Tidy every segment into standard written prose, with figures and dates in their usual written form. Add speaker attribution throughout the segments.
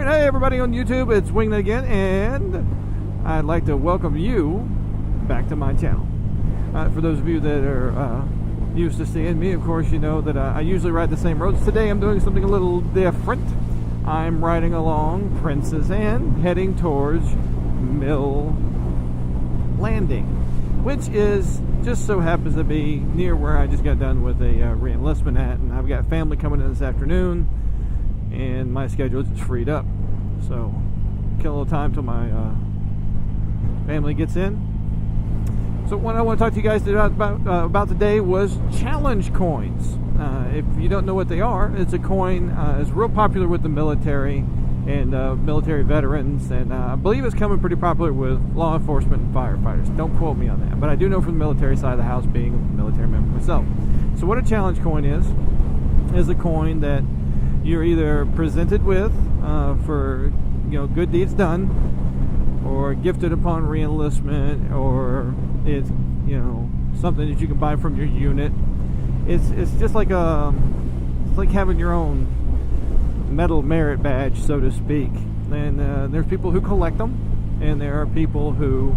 Speaker 1: Alright, hey everybody on YouTube, it's Wingnut again, and I'd like to welcome you back to my channel. For those of you that are used to seeing me, of course you know that I usually ride the same roads. Today I'm doing something a little different. I'm riding along Prince's End, heading towards Mill Landing, which is just so happens to be near where I just got done with a re-enlistment at, and I've got family coming in this afternoon, and my schedule is freed up, so kill a little time till my family gets in. So what I want to talk to you guys about today was challenge coins. If you don't know what they are, it's a coin. It's real popular with the military and military veterans, and I believe it's coming pretty popular with law enforcement and firefighters. Don't quote me on that, but I do know from the military side of the house, being a military member myself. So what a challenge coin is a coin that you're either presented with for good deeds done, or gifted upon re-enlistment, or it's something that you can buy from your unit. It's just like it's like having your own medal merit badge, so to speak. And there's people who collect them, and there are people who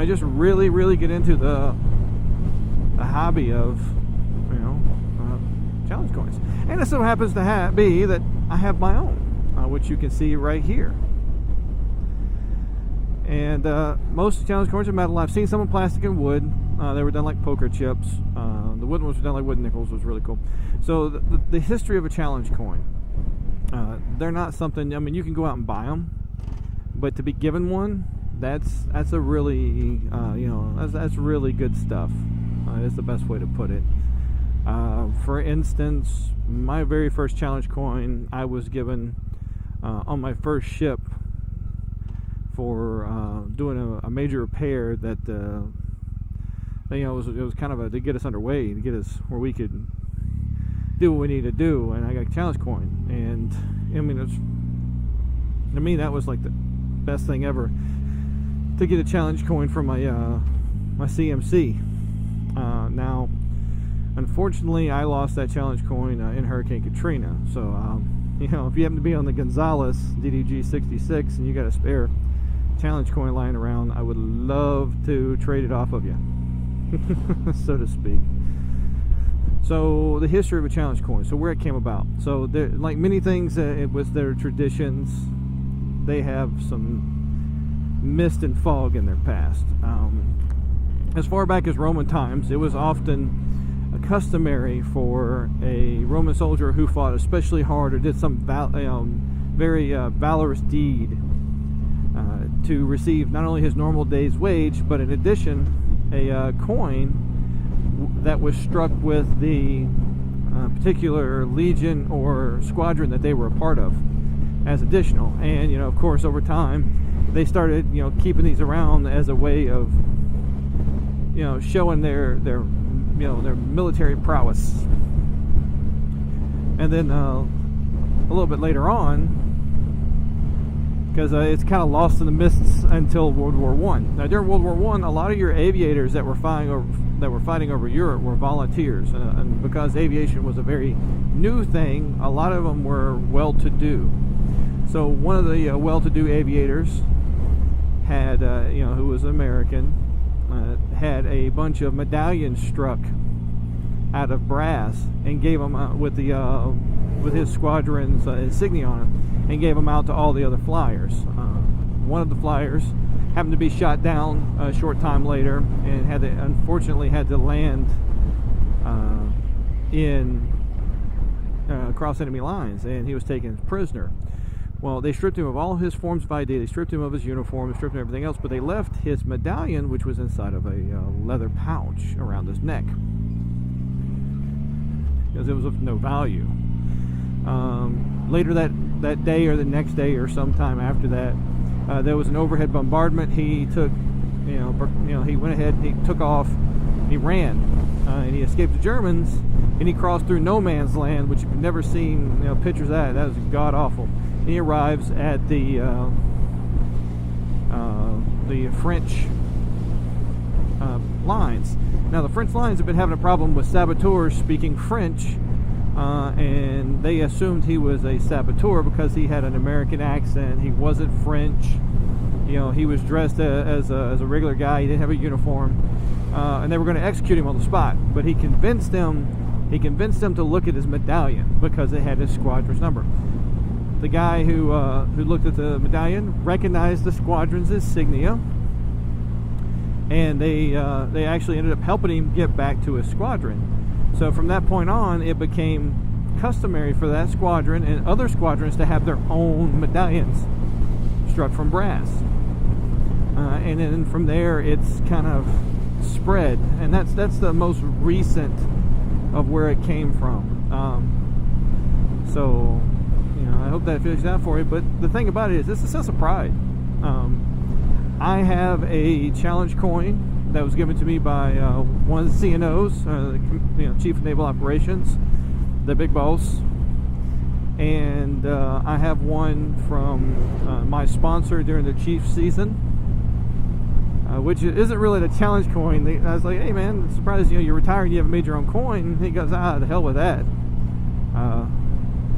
Speaker 1: just really get into the hobby of challenge coins. And it so happens to be that I have my own, which you can see right here. And most challenge coins are metal. I've seen some in plastic and wood. They were done like poker chips. The wooden ones were done like wooden nickels, was really cool. So the history of a challenge coin, they're not something, you can go out and buy them, but to be given one, that's a really that's really good stuff. Is the best way to put it. For instance, my very first challenge coin I was given on my first ship for doing a major repair that it was kind of to get us underway, to get us where we could do what we need to do, and I got a challenge coin, and to me that was like the best thing ever, to get a challenge coin for my my CMC. Now unfortunately, I lost that challenge coin in Hurricane Katrina. So, if you happen to be on the Gonzales DDG 66 and you got a spare challenge coin lying around, I would love to trade it off of you, so to speak. So, the history of a challenge coin. So, where it came about. So, like many things, it was their traditions. They have some mist and fog in their past. As far back as Roman times, it was often customary for a Roman soldier who fought especially hard or did some very valorous deed to receive not only his normal day's wage, but in addition a coin that was struck with the particular legion or squadron that they were a part of as additional. And of course, over time they started keeping these around as a way of showing their military prowess. And then a little bit later on, because it's kind of lost in the mists until World War I. Now during World War I, a lot of your aviators that were fighting over Europe were volunteers, and because aviation was a very new thing, a lot of them were well-to-do. So one of the well-to-do aviators had, who was American, had a bunch of medallions struck out of brass, and gave them with his squadron's insignia on them, and gave them out to all the other flyers. One of the flyers happened to be shot down a short time later, and unfortunately had to land across enemy lines, and he was taken as prisoner. Well, they stripped him of all his forms of ID, they stripped him of his uniform, they stripped him of everything else, but they left his medallion, which was inside of a leather pouch around his neck, because it was of no value. Later that day, or the next day, or sometime after that, there was an overhead bombardment. He took, he went ahead, he took off, he ran, and he escaped the Germans, and he crossed through no man's land, which you've never seen pictures of that. That was god awful. He arrives at the French lines. Now the French lines have been having a problem with saboteurs speaking French and they assumed he was a saboteur because he had an American accent. He wasn't French. You know, he was dressed as a regular guy. He didn't have a uniform, and they were going to execute him on the spot. But he convinced them to look at his medallion because it had his squadron's number. The guy who looked at the medallion recognized the squadron's insignia, and they actually ended up helping him get back to his squadron. So from that point on, it became customary for that squadron and other squadrons to have their own medallions struck from brass. And then from there, it's kind of spread, and that's the most recent of where it came from. So, you know, I hope that figures out for you. But the thing about it is, it's a sense of pride. I have a challenge coin that was given to me by one of the CNOs, Chief of Naval Operations, the big boss. And I have one from my sponsor during the Chief season, which isn't really the challenge coin. I was like, hey man, I'm surprised you're retired, you haven't made your own coin. And he goes, the hell with that.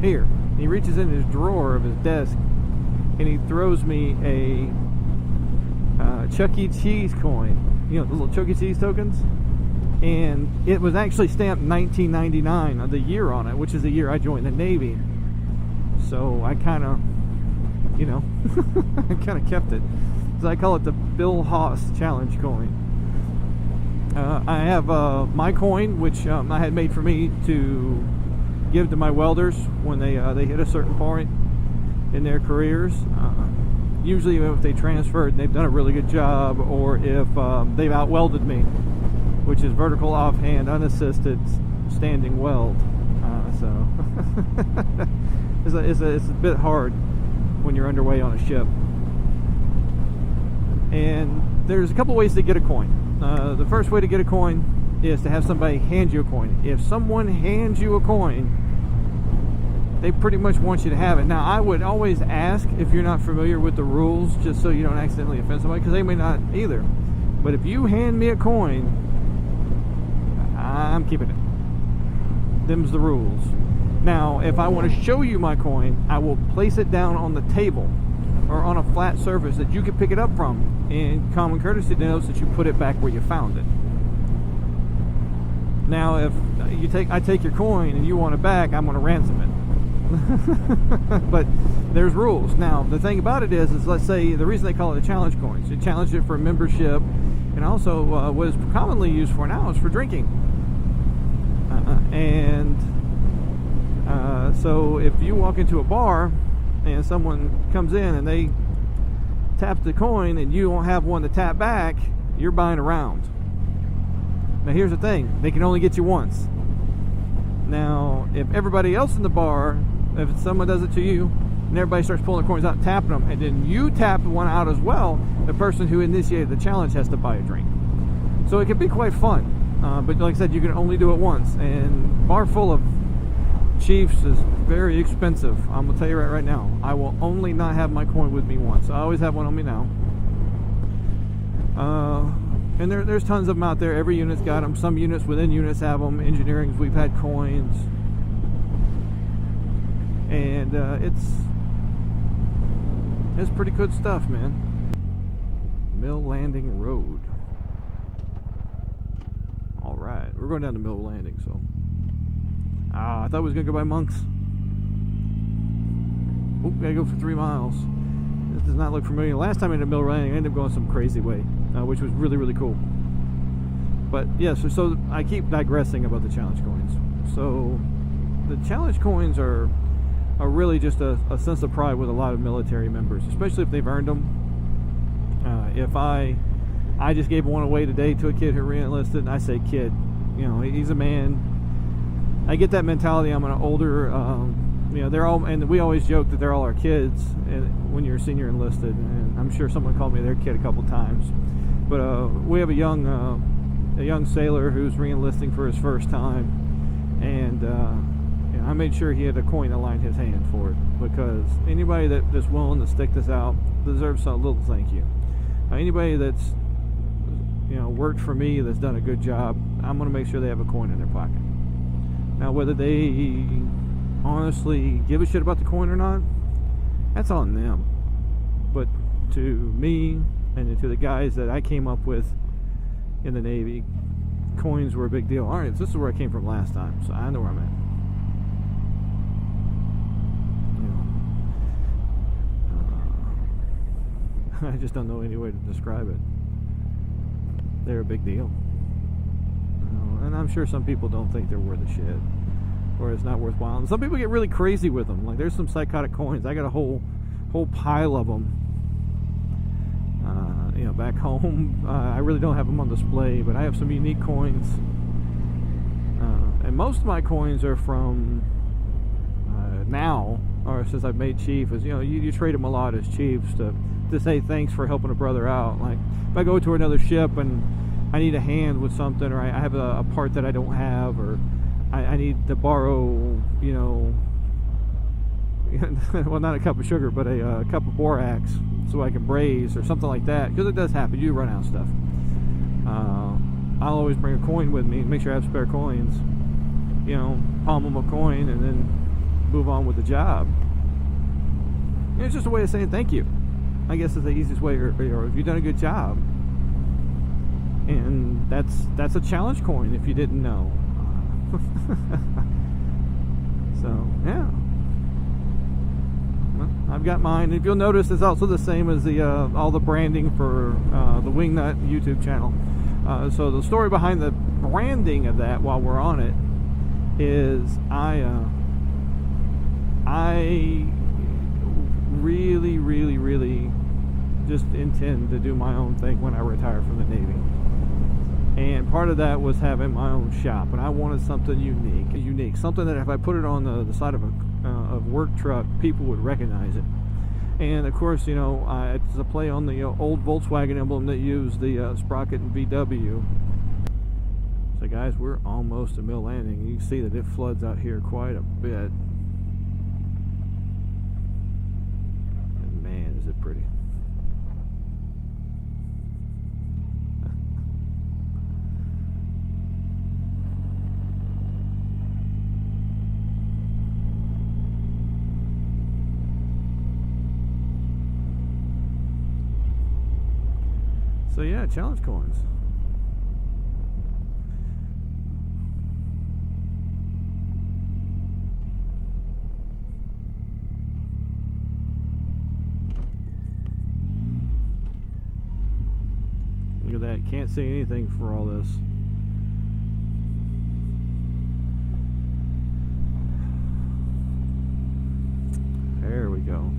Speaker 1: Here. He reaches in his drawer of his desk and he throws me a Chuck E. Cheese coin. You know, the little Chuck E. Cheese tokens. And it was actually stamped 1999, the year on it, which is the year I joined the Navy. So I kind of, I kind of kept it. So I call it the Bill Haas challenge coin. I have my coin, which I had made for me to give to my welders when they hit a certain point in their careers. Usually if they transferred and they've done a really good job, or if they've out-welded me, which is vertical offhand unassisted standing weld. So it's a bit hard when you're underway on a ship. And there's a couple ways to get a coin. The first way to get a coin is to have somebody hand you a coin. If someone hands you a coin, they pretty much want you to have it. Now, I would always ask if you're not familiar with the rules, just so you don't accidentally offend somebody, because they may not either. But if you hand me a coin, I'm keeping it. Them's the rules. Now, if I want to show you my coin, I will place it down on the table or on a flat surface that you can pick it up from, and common courtesy denotes that you put it back where you found it. Now, if I take your coin and you want it back, I'm going to ransom it. But there's rules. Now, the thing about it is let's say the reason they call it a challenge coin, so you challenge it for membership, and also what is commonly used for now is for drinking. So if you walk into a bar and someone comes in and they tap the coin and you don't have one to tap back, you're buying a round. Now here's the thing, they can only get you once. Now if everybody else in the bar, if someone does it to you and everybody starts pulling their coins out and tapping them, and then you tap one out as well, the person who initiated the challenge has to buy a drink. So it can be quite fun, but like I said, you can only do it once, and bar full of chiefs is very expensive. I'm gonna tell you right now, I will only not have my coin with me once. I always have one on me now. And there's tons of them out there. Every unit's got them. Some units within units have them. Engineering's, we've had coins, and it's pretty good stuff, man. Mill Landing Road. All right, we're going down to Mill Landing. So I thought we was gonna go by Monks. Oh, gotta go for 3 miles. This does not look familiar. Last time I did Mill Landing, I ended up going some crazy way, which was really, really cool. But yeah, so I keep digressing about the challenge coins. So the challenge coins are really just a sense of pride with a lot of military members, especially if they've earned them. If I just gave one away today to a kid who re-enlisted, and I say kid, he's a man. I get that mentality. I'm an older, they're all, and we always joke that they're all our kids when you're senior enlisted, and I'm sure someone called me their kid a couple times. But we have a young sailor who's re-enlisting for his first time, and I made sure he had a coin that lined his hand for it, because anybody that's willing to stick this out deserves a little thank you. Anybody that's worked for me, that's done a good job, I'm going to make sure they have a coin in their pocket. Now, whether they honestly give a shit about the coin or not, that's on them. But to me and to the guys that I came up with in the Navy, coins were a big deal. Alright, this is where I came from last time, so I know where I'm at. I just don't know any way to describe it. They're a big deal. And I'm sure some people don't think they're worth a shit, or it's not worthwhile. And some people get really crazy with them. Like, there's some psychotic coins. I got a whole pile of them. Back home, I really don't have them on display, but I have some unique coins. And most of my coins are from now, or since I've made chief. Is you trade them a lot as chiefs to say thanks for helping a brother out. Like, if I go to another ship and I need a hand with something, or I have a part that I don't have, or I need to borrow, well, not a cup of sugar, but a cup of borax so I can braise or something like that, because it does happen. You run out of stuff. I'll always bring a coin with me, make sure I have spare coins, palm them a coin, and then move on with the job. It's just a way of saying thank you. I guess is the easiest way, or if you've done a good job. And that's a challenge coin if you didn't know. So yeah, well, I've got mine. If you'll notice, it's also the same as the all the branding for the Wingnut YouTube channel. So the story behind the branding of that, while we're on it, is I really just intend to do my own thing when I retire from the Navy. And part of that was having my own shop, and I wanted something unique, something that if I put it on the side of a work truck, people would recognize it. And of course, it's a play on the old Volkswagen emblem that used the sprocket and VW. So guys, we're almost to Mill Landing. You can see that it floods out here quite a bit. And man, is it pretty. So yeah, challenge coins. Look at that, can't see anything for all this. There we go.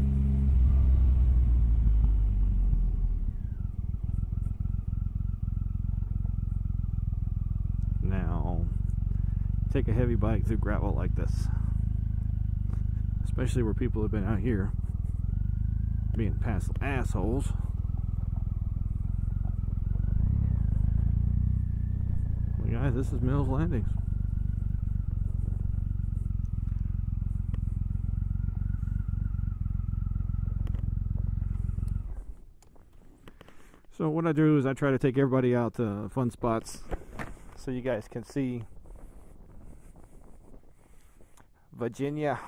Speaker 1: Take a heavy bike through gravel like this, especially where people have been out here being past assholes. Well, guys, this is Mills Landings. So what I do is I try to take everybody out to fun spots so you guys can see Virginia.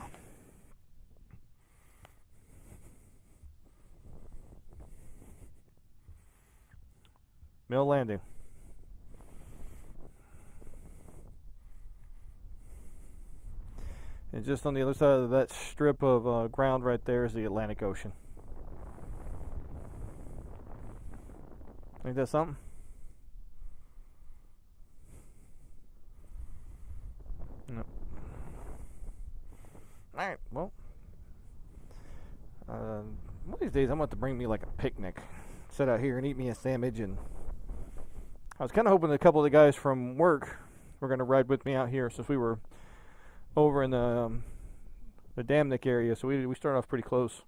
Speaker 1: Mill Landing. And just on the other side of that strip of ground right there is the Atlantic Ocean. Ain't that something? Nope. Alright, well, one of these days I'm going to bring me like a picnic, sit out here and eat me a sandwich. And I was kind of hoping that a couple of the guys from work were going to ride with me out here, since we were over in the Damnick area, so we started off pretty close,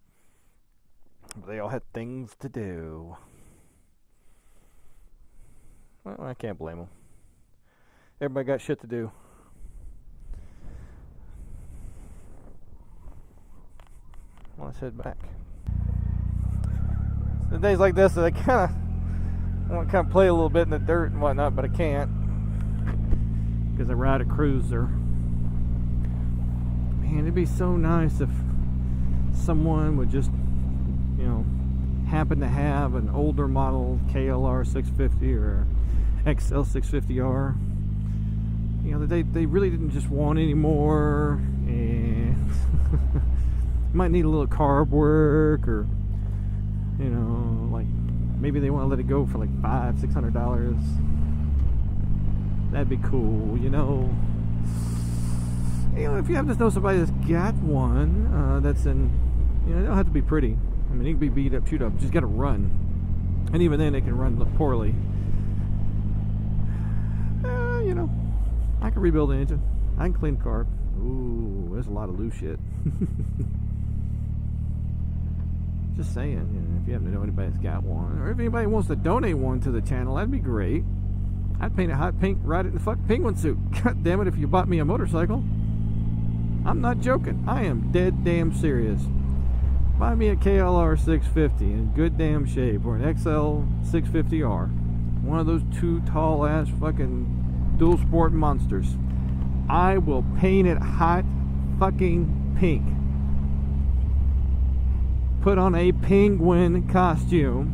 Speaker 1: but they all had things to do. Well, I can't blame them. Everybody got shit to do. Let's head back. The days like this, I kind of want to play a little bit in the dirt and whatnot, but I can't because I ride a cruiser. Man, it'd be so nice if someone would just, you know, happen to have an older model KLR 650 or XL 650R. You know, that they really didn't just want anymore, and might need a little carb work, or, you know, like maybe they want to let it go for like $500-600. That'd be cool, you know. You know, if you happen to know somebody that's got one, that's in, you know, it don't have to be pretty. I mean, it can be beat up, chewed up. Just got to run, and even then, it can run poorly. You know, I can rebuild the engine. I can clean the carb. Ooh, there's a lot of loose shit. Just saying, you know, if you happen to know anybody that's got one, or if anybody wants to donate one to the channel, that'd be great. I'd paint it hot pink, ride it in the fucking penguin suit. God damn it, if you bought me a motorcycle. I'm not joking. I am dead damn serious. Buy me a KLR 650 in good damn shape, or an XL 650R. One of those two tall ass fucking dual sport monsters. I will paint it hot fucking pink. Put on a penguin costume,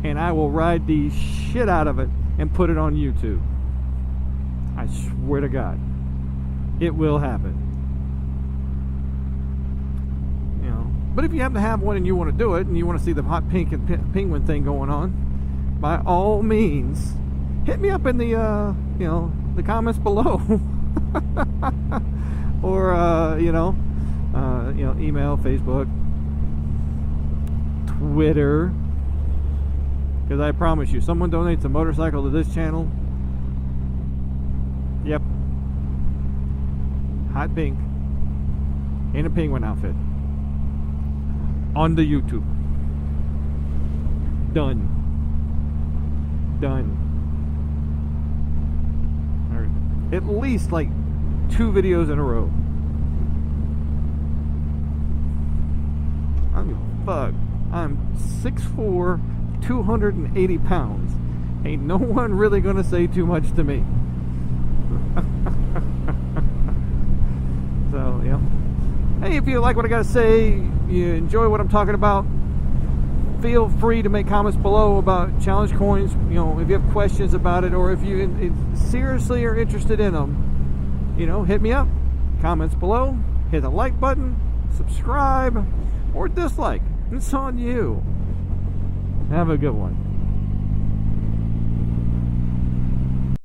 Speaker 1: and I will ride the shit out of it and put it on YouTube. I swear to God, it will happen. You know, but if you happen to have one and you want to do it, and you want to see the hot pink and penguin thing going on, by all means, hit me up in the you know, the comments below, or you know, email, Facebook, Twitter. Because I promise you, someone donates a motorcycle to this channel. Yep. Hot pink. In a penguin outfit. On the YouTube. Done. Done. Or at least like 2 videos in a row. I don't give a fuck. I'm 6'4", 280 pounds. Ain't no one really gonna say too much to me. So, yeah. Hey, if you like what I gotta say, you enjoy what I'm talking about, feel free to make comments below about challenge coins. You know, if you have questions about it, or if you seriously are interested in them, you know, hit me up. Comments below. Hit the like button, subscribe, or dislike. It's on you. Have a good one.